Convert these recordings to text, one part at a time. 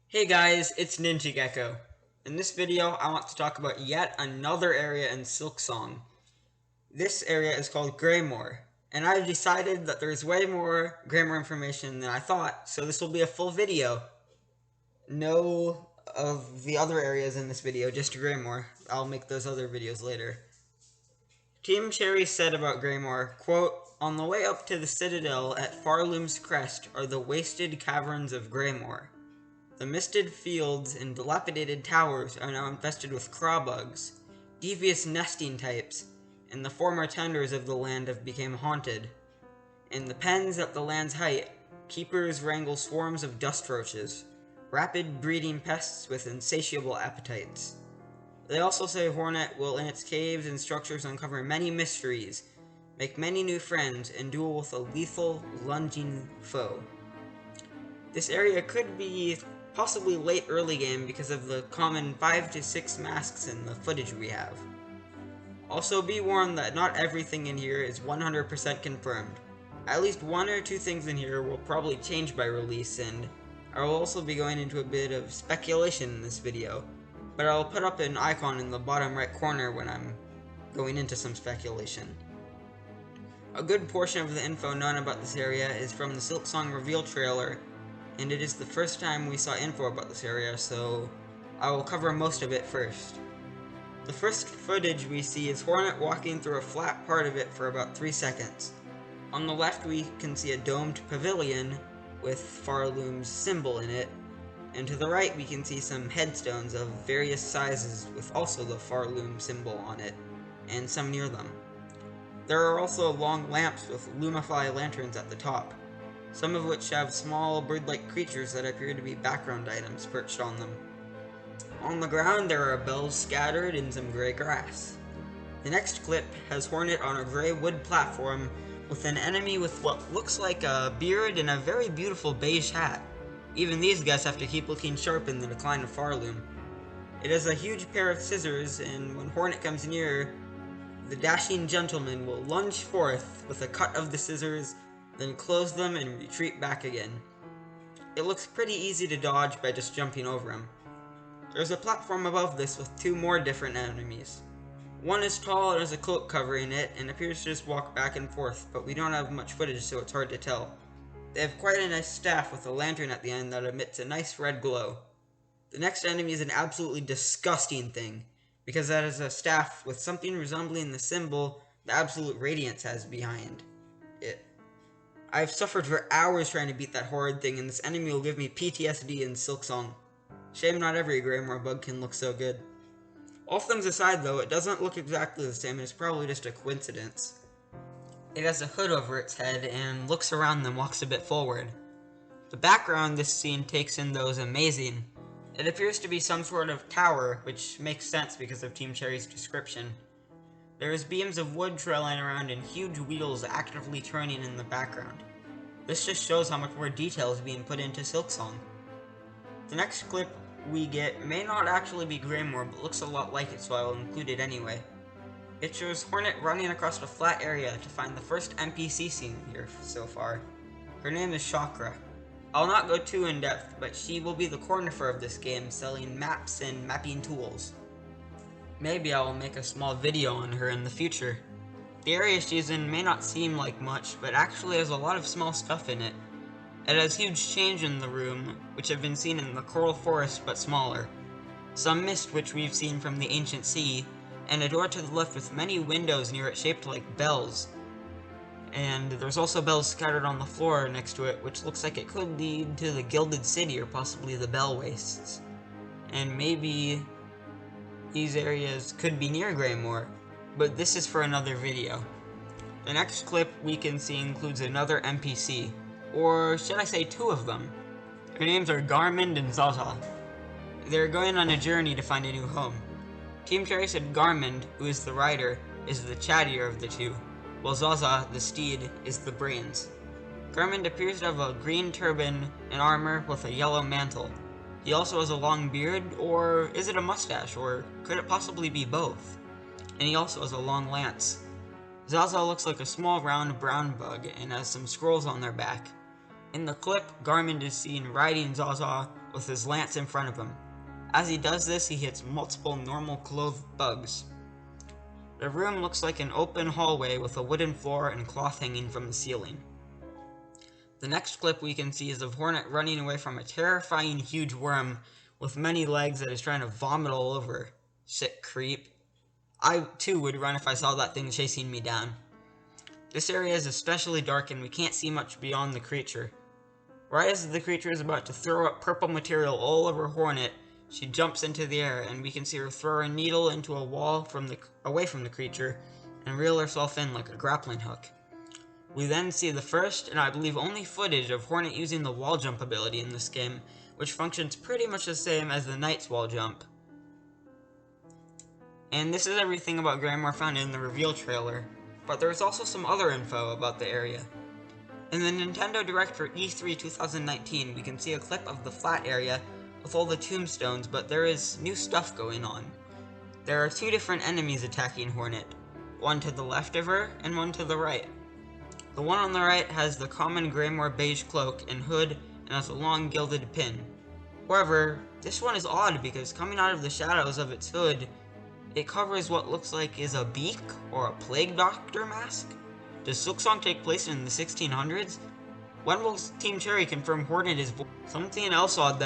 Hey guys, it's Ninja Gecko. In this video, I want to talk about yet another area in Silksong. This area is called Greymoor, and I've decided that there's way more Greymoor information than I thought, so this will be a full video. No of the other areas in this video, just Greymoor. I'll make those other videos later. Team Cherry said about Greymoor, quote, "On the way up to the citadel at Farloom's crest are the wasted caverns of Greymoor. The misted fields and dilapidated towers are now infested with crawbugs, devious nesting types, and the former tenders of the land have become haunted. In the pens at the land's height, keepers wrangle swarms of dust roaches, rapid breeding pests with insatiable appetites. They also say Hornet will in its caves and structures uncover many mysteries, make many new friends, and duel with a lethal, lunging foe. This area could be possibly late early game because of the common 5 to 6 masks in the footage we have. Also be warned that not everything in here is 100% confirmed. At least one or two things in here will probably change by release, and I will also be going into a bit of speculation in this video, but I'll put up an icon in the bottom right corner when I'm going into some speculation. A good portion of the info known about this area is from the Silksong reveal trailer, and it is the first time we saw info about this area, so I will cover most of it first. The first footage we see is Hornet walking through a flat part of it for about 3 seconds. On the left we can see a domed pavilion with Farloom's symbol in it, and to the right we can see some headstones of various sizes with also the Farloom symbol on it, and some near them. There are also long lamps with Lumify lanterns at the top, some of which have small bird-like creatures that appear to be background items perched on them. On the ground there are bells scattered in some gray grass. The next clip has Hornet on a gray wood platform with an enemy with what looks like a beard and a very beautiful beige hat. Even these guys have to keep looking sharp in the decline of Farloom. It has a huge pair of scissors, and when Hornet comes near, the dashing gentleman will lunge forth with a cut of the scissors, then close them and retreat back again. It looks pretty easy to dodge by just jumping over him. There's a platform above this with two more different enemies. One is tall and has a cloak covering it and appears to just walk back and forth, but we don't have much footage so it's hard to tell. They have quite a nice staff with a lantern at the end that emits a nice red glow. The next enemy is an absolutely disgusting thing, because that is a staff with something resembling the symbol the Absolute Radiance has behind it. I've suffered for hours trying to beat that horrid thing, and this enemy will give me PTSD in Silksong. Shame not every Greymoor bug can look so good. All things aside though, it doesn't look exactly the same and it's probably just a coincidence. It has a hood over its head and looks around and walks a bit forward. The background this scene takes in though is amazing. It appears to be some sort of tower, which makes sense because of Team Cherry's description. There is beams of wood trailing around and huge wheels actively turning in the background. This just shows how much more detail is being put into Silksong. The next clip we get may not actually be Greymoor, but looks a lot like it, so I will include it anyway. It shows Hornet running across a flat area to find the first NPC seen here so far. Her name is Chakra. I'll not go too in depth, but she will be the cornifer of this game, selling maps and mapping tools. Maybe I will make a small video on her in the future. The area she's in may not seem like much, but actually has a lot of small stuff in it. It has huge change in the room, which have been seen in the coral forest but smaller. Some mist which we've seen from the ancient sea, and a door to the left with many windows near it shaped like bells. And there's also bells scattered on the floor next to it, which looks like it could lead to the Gilded City or possibly the Bell Wastes. And maybe these areas could be near Greymoor, but this is for another video. The next clip we can see includes another NPC, or should I say two of them. Their names are Garmund and Zaza. They're going on a journey to find a new home. Team Cherry said Garmund, who is the rider, is the chattier of the two, while Zaza, the steed, is the brains. Garmund appears to have a green turban and armor with a yellow mantle. He also has a long beard, or is it a mustache, or could it possibly be both? And he also has a long lance. Zaza looks like a small round brown bug and has some scrolls on their back. In the clip, Garmund is seen riding Zaza with his lance in front of him. As he does this, he hits multiple normal clothed bugs. The room looks like an open hallway with a wooden floor and cloth hanging from the ceiling. The next clip we can see is of Hornet running away from a terrifying huge worm with many legs that is trying to vomit all over. Sick creep. I too would run if I saw that thing chasing me down. This area is especially dark and we can't see much beyond the creature. Right as the creature is about to throw up purple material all over Hornet, she jumps into the air and we can see her throw a needle into a wall away from the creature and reel herself in like a grappling hook. We then see the first, and I believe only footage of Hornet using the wall jump ability in this game, which functions pretty much the same as the Knight's wall jump. And this is everything about Greymoor found in the reveal trailer, but there is also some other info about the area. In the Nintendo Direct for E3 2019, we can see a clip of the flat area with all the tombstones, but there is new stuff going on. There are two different enemies attacking Hornet, one to the left of her and one to the right. The one on the right has the common Greymoor beige cloak and hood and has a long gilded pin. However, this one is odd because coming out of the shadows of its hood, it covers what looks like is a beak or a plague doctor mask. Does Silksong take place in the 1600s? When will Team Cherry confirm Hornet is born? Something else odd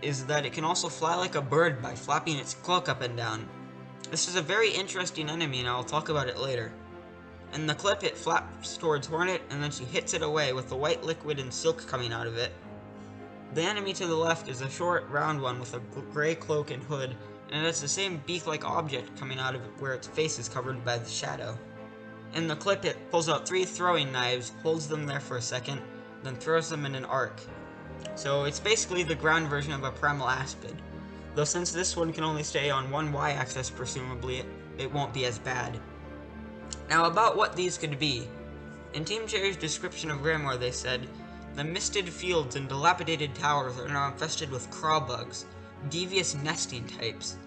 is that it can also fly like a bird by flapping its cloak up and down. This is a very interesting enemy and I'll talk about it later. In the clip, it flaps towards Hornet, and then she hits it away with the white liquid and silk coming out of it. The enemy to the left is a short, round one with a gray cloak and hood, and it has the same beak-like object coming out of it where its face is covered by the shadow. In the clip, it pulls out 3 throwing knives, holds them there for a second, then throws them in an arc. So it's basically the ground version of a primal aspid, though since this one can only stay on one y-axis presumably, it won't be as bad. Now about what these could be. In Team Cherry's description of Greymoor they said, "The misted fields and dilapidated towers are now infested with craw bugs, devious nesting types."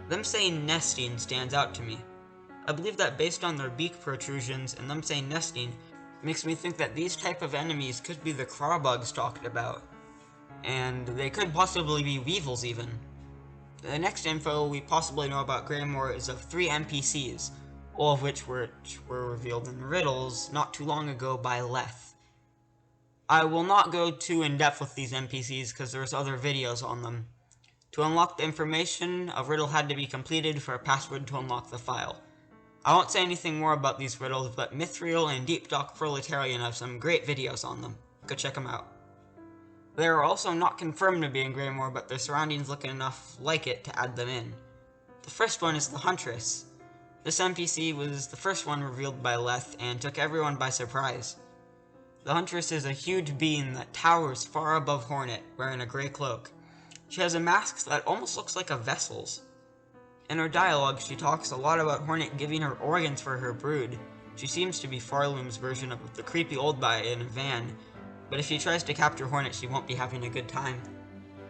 Them saying nesting stands out to me. I believe that based on their beak protrusions and them saying nesting, makes me think that these type of enemies could be the craw bugs talked about. And they could possibly be weevils even. The next info we possibly know about Greymoor is of 3 NPCs, all of which were revealed in riddles not too long ago by Leth. I will not go too in-depth with these NPCs because there's other videos on them. To unlock the information, a riddle had to be completed for a password to unlock the file. I won't say anything more about these riddles, but Mithril and Deep Dock Proletarian have some great videos on them. Go check them out. They are also not confirmed to be in Greymoor, but their surroundings look enough like it to add them in. The first one is the Huntress. This NPC was the first one revealed by Leth and took everyone by surprise. The Huntress is a huge being that towers far above Hornet, wearing a grey cloak. She has a mask that almost looks like a vessel's. In her dialogue, she talks a lot about Hornet giving her organs for her brood. She seems to be Farloom's version of the creepy old guy in a van, but if she tries to capture Hornet, she won't be having a good time.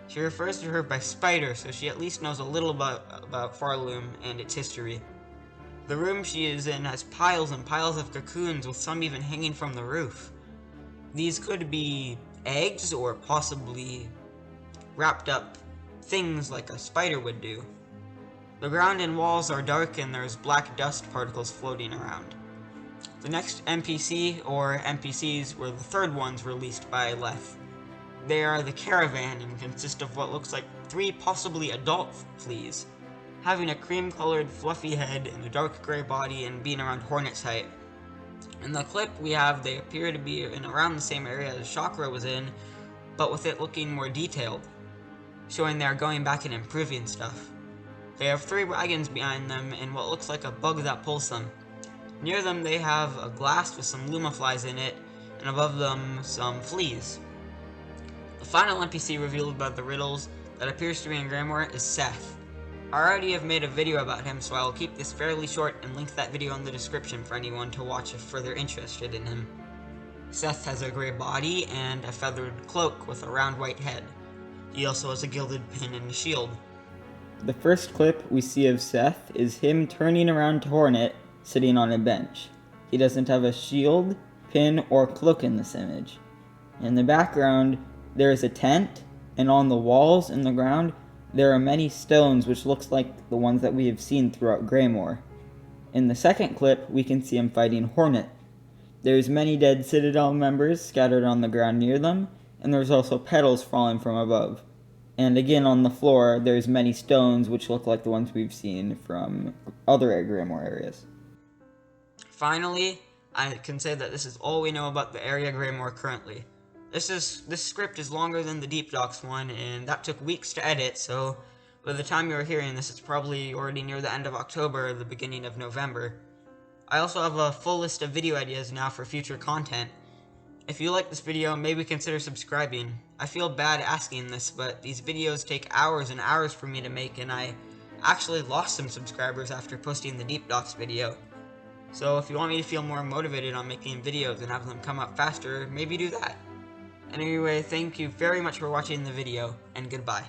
She refers to her by Spider, so she at least knows a little about Farloom and its history. The room she is in has piles and piles of cocoons, with some even hanging from the roof. These could be eggs or possibly wrapped up things like a spider would do. The ground and walls are dark and there's black dust particles floating around. The next NPC, or NPCs, were the third ones released by Leth. They are the Caravan and consist of what looks like 3 possibly adult fleas, having a cream-colored fluffy head and a dark gray body and being around Hornet's height. In the clip they appear to be in around the same area as Chakra was in, but with it looking more detailed, showing they are going back and improving stuff. They have 3 wagons behind them and what looks like a bug that pulls them. Near them they have a glass with some lumaflies in it, and above them some fleas. The final NPC revealed by the riddles that appears to be in Greymoor is Seth. I already have made a video about him, so I will keep this fairly short and link that video in the description for anyone to watch if further interested in him. Seth has a grey body and a feathered cloak with a round white head. He also has a gilded pin and a shield. The first clip we see of Seth is him turning around to Hornet, sitting on a bench. He doesn't have a shield, pin, or cloak in this image. In the background, there is a tent, And on the walls and the ground, there are many stones which looks like the ones that we have seen throughout Greymoor. In the second clip, we can see him fighting Hornet. There's many dead Citadel members scattered on the ground near them, and there's also petals falling from above. And again on the floor, there's many stones which look like the ones we've seen from other Greymoor areas. Finally, I can say that this is all we know about the area Greymoor currently. This script is longer than the Deep Docks one, and that took weeks to edit, so by the time you are hearing this, it's probably already near the end of October or the beginning of November. I also have a full list of video ideas now for future content. If you like this video, maybe consider subscribing. I feel bad asking this, but these videos take hours and hours for me to make, and I actually lost some subscribers after posting the Deep Docks video. So if you want me to feel more motivated on making videos and have them come up faster, maybe do that. Anyway, thank you very much for watching the video, and goodbye.